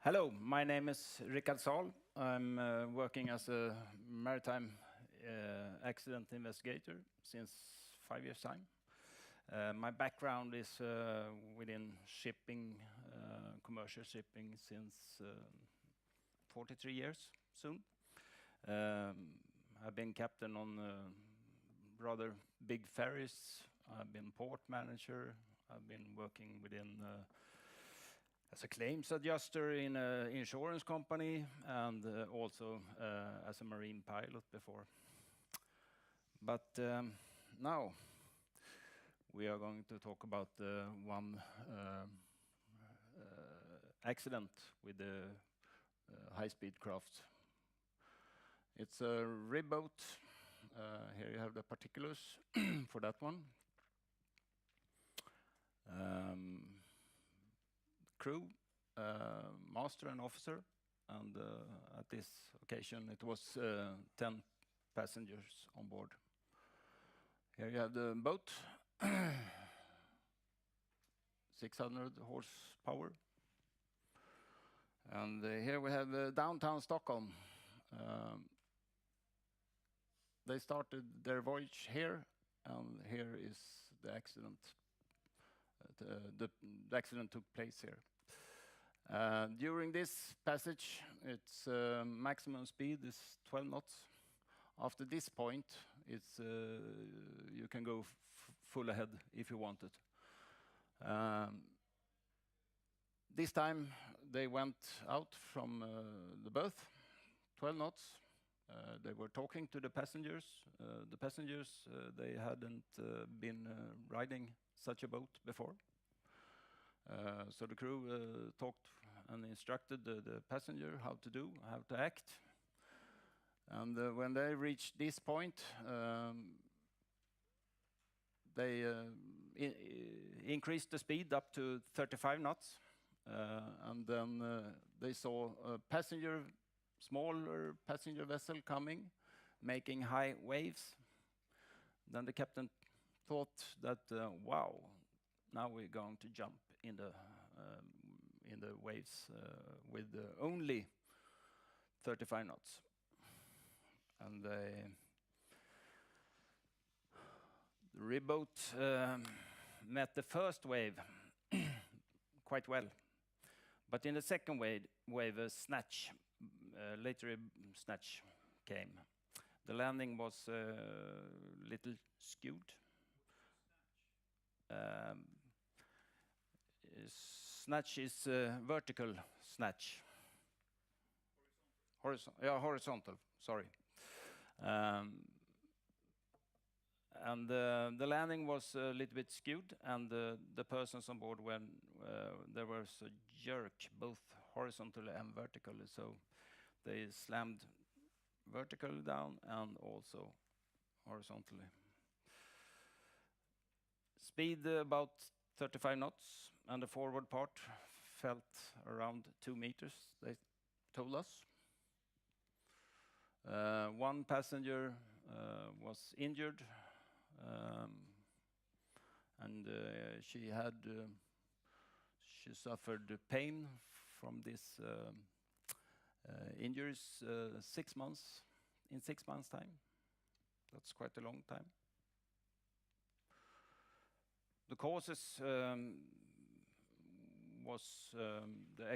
Hello, my name is Rickard Sahl. I'm working as a maritime accident investigator since 5 years' time. My background is within shipping, commercial shipping since 43 years soon. I've been captain on rather big ferries. I've been port manager. I've been working within as a claims adjuster in an insurance company and also as a marine pilot before. But now we are going to talk about one accident with the high-speed craft. It's a ribboat. Here you have the particulars for that one. Crew, master and officer, and at this occasion it was 10 passengers on board. Here you have the boat, 600 horsepower. And here we have downtown Stockholm. They started their voyage here, and here is the accident. The accident took place here. During this passage, its maximum speed is 12 knots. After this point, it's you can go full ahead if you want it. This time they went out from the berth, 12 knots. They were talking to the passengers. They hadn't been riding such a boat before. So the crew talked and instructed the passenger how to act. And when they reached this point, they increased the speed up to 35 knots. And then they saw a smaller passenger vessel coming, making high waves. Then the captain thought that, wow, now we're going to jump in the waves with only 35 knots. And the ribboat met the first wave quite well. But in the second wave a snatch, later a snatch came. The landing was a little skewed. Snatch is vertical snatch. Horizontal, sorry. And the landing was a little bit skewed, and the persons on board, when there was a jerk, both horizontally and vertically, so they slammed vertically down and also horizontally. Speed about 35 knots, and the forward part felt around 2 meters, they told us. One passenger was injured, and she suffered pain from this injuries 6 months, in 6 months' time. That's quite a long time. The causes was the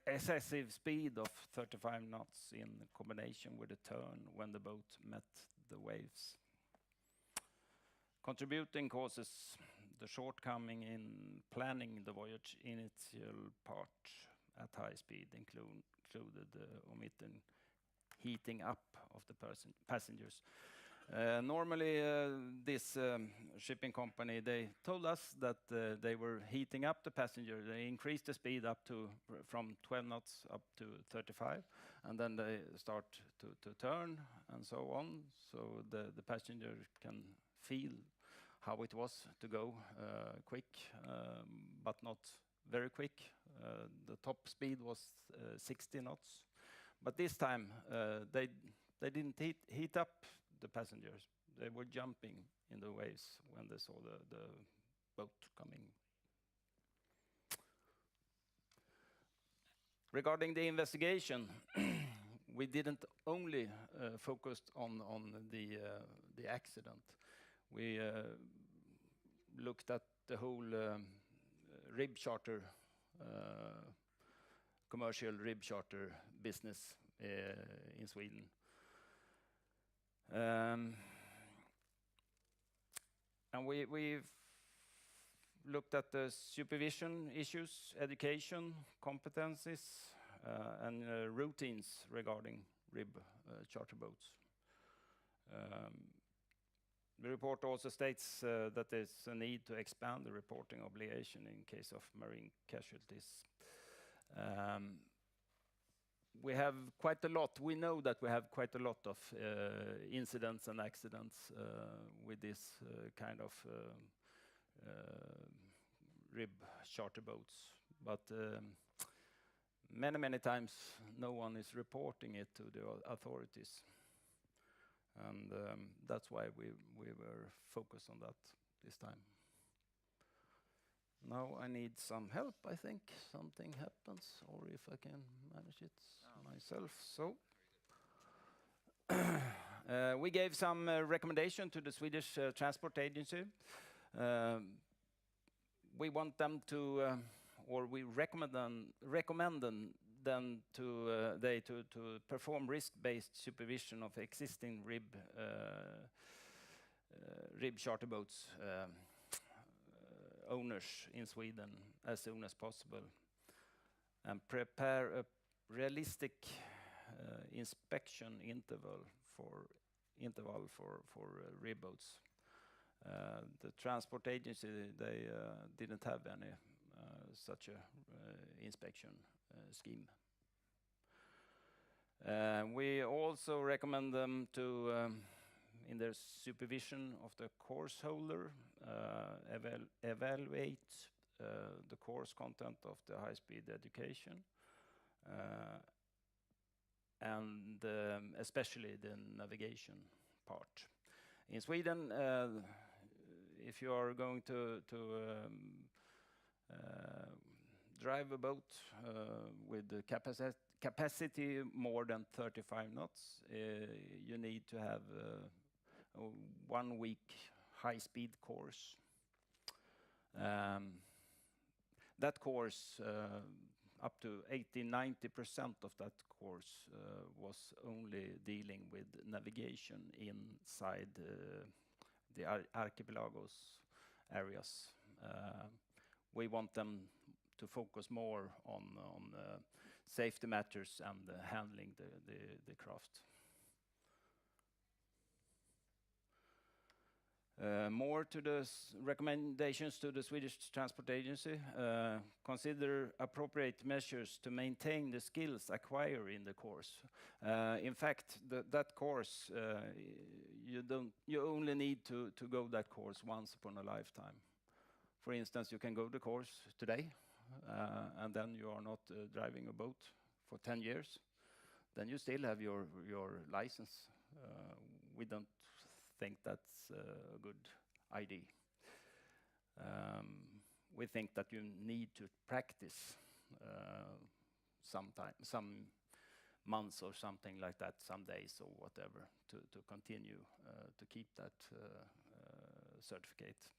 excessive speed of 35 knots in combination with a turn when the boat met the waves. Contributing causes, the shortcoming in planning the voyage initial part at high speed included omitting heating up of the passengers. Normally, this shipping company, they told us that they were heating up the passenger. They increased the speed from 12 knots up to 35, and then they start to turn and so on, so the passenger can feel how it was to go quick, but not very quick. The top speed was 60 knots. But this time, they didn't heat up the passengers. They were jumping in the waves when they saw the boat coming. Regarding the investigation, we didn't only focused on the accident. We looked at the whole rib charter, commercial rib charter business in Sweden. And we've looked at the supervision issues, education, competencies, and routines regarding rib charter boats. The report also states that there's a need to expand the reporting obligation in case of marine casualties. We have quite a lot. We know that we have quite a lot of incidents and accidents with this kind of rib charter boats, but many times no one is reporting it to the authorities, and that's why we were focused on that this time. Now I need some help. I think something happens, or if I can manage it myself. So we gave some recommendation to the Swedish Transport Agency. We want them to, or we recommend them to perform risk-based supervision of existing rib charter boats owners in Sweden as soon as possible, and prepare a realistic inspection interval for rib boats. The transport agency, they didn't have any such a inspection scheme. We also recommend them to, in their supervision of the course holder, evaluate the course content of the high-speed education, and especially the navigation part. In Sweden, if you are going to drive a boat with the capacity more than 35 knots, you need to have a 1 week high-speed course. That course, up to 80-90% of that course was only dealing with navigation inside the archipelagos areas. We want them to focus more on safety matters and handling the craft. More to the recommendations to the Swedish Transport Agency. Consider appropriate measures to maintain the skills acquired in the course. In fact, that course, you only need to go that course once upon a lifetime. For instance, you can go the course today, and then you are not driving a boat for 10 years. Then you still have your license. We don't think that's a good idea. We think that you need to practice some months or something like that, some days or whatever, to continue to keep that certificate.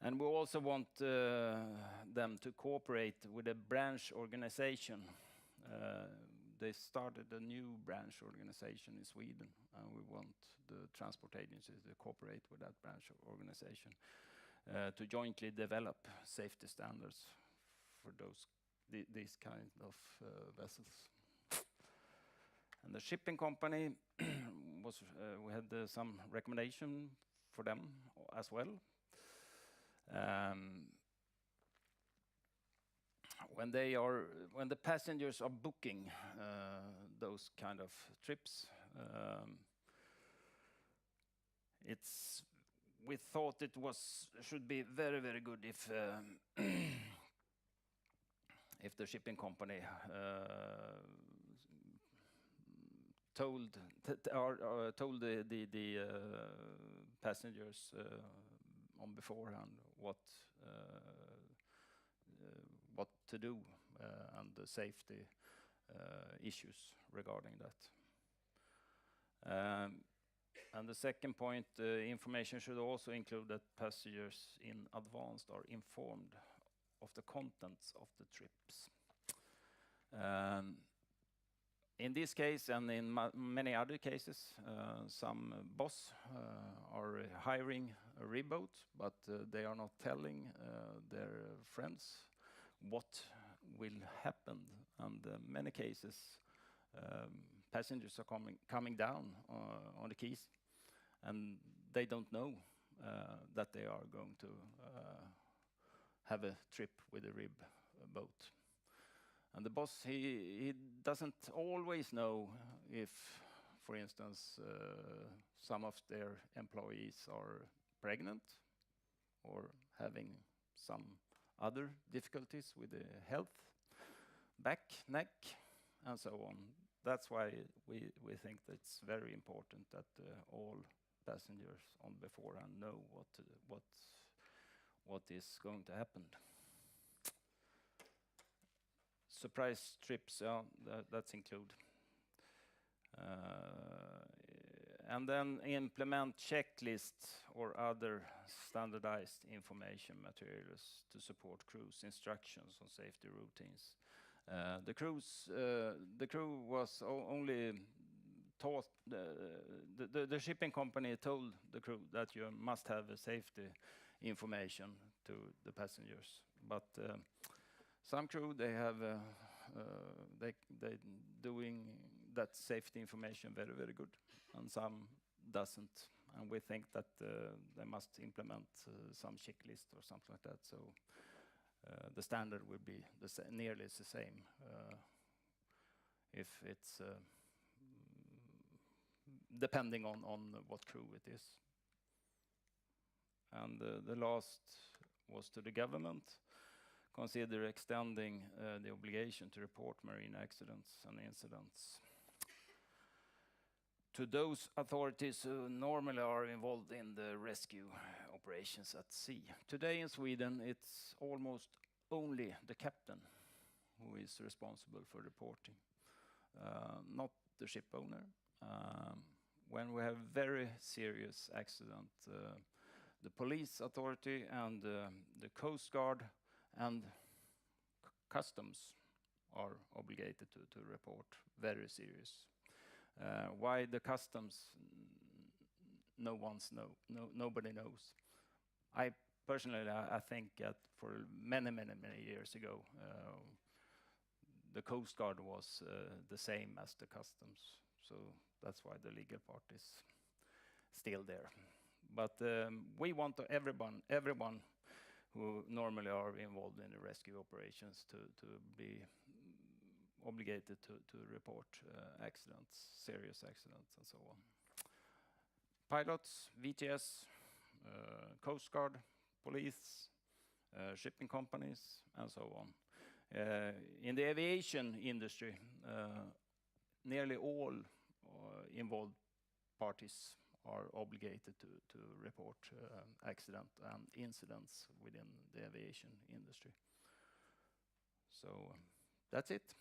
And we also want them to cooperate with a branch organization. They started a new branch organization in Sweden, and we want the transport agencies to cooperate with that branch organization to jointly develop safety standards for these kind of vessels. And the shipping company was we had some recommendation for them as well. When the passengers are booking those kind of trips, we thought it should be very good if if the shipping company told the passengers on beforehand what to do and the safety issues regarding that. And the second point, information should also include that passengers in advance are informed of the contents of the trips. In this case and in many other cases, some boss are hiring a ribboat, but they are not telling their friends what will happen. And many cases, passengers are coming down on the quays, and they don't know that they are going to have a trip with a rib boat. And the boss, he doesn't always know if, for instance, some of their employees are pregnant or having some other difficulties with the health, back, neck, and so on. That's why we think that it's very important that all passengers on beforehand know what is going to happen. Surprise trips, that's included. And then implement checklists or other standardized information materials to support crews' instructions on safety routines. The crew was only taught, the shipping company told the crew that you must have a safety information to the passengers. But some crew, they have they doing that safety information very, very good, and some doesn't. And we think that they must implement some checklist or something like that. So the standard will be nearly the same if it's depending on what crew it is. And the last was to the government. Consider extending the obligation to report marine accidents and incidents to those authorities who normally are involved in the rescue operations at sea. Today in Sweden, it's almost only the captain who is responsible for reporting, not the ship owner. When we have very serious accident, the police authority and the Coast Guard and customs are obligated to report very serious. Why the customs? Nobody knows. I personally, I think that for many years ago, the Coast Guard was the same as the customs, so that's why the legal part is still there. But we want everyone who normally are involved in the rescue operations to be obligated to report accidents, serious accidents, and so on. Pilots, VTS, Coast Guard, police, shipping companies, and so on. In the aviation industry, nearly all involved parties are obligated to report accident and incidents within the aviation industry. So that's it.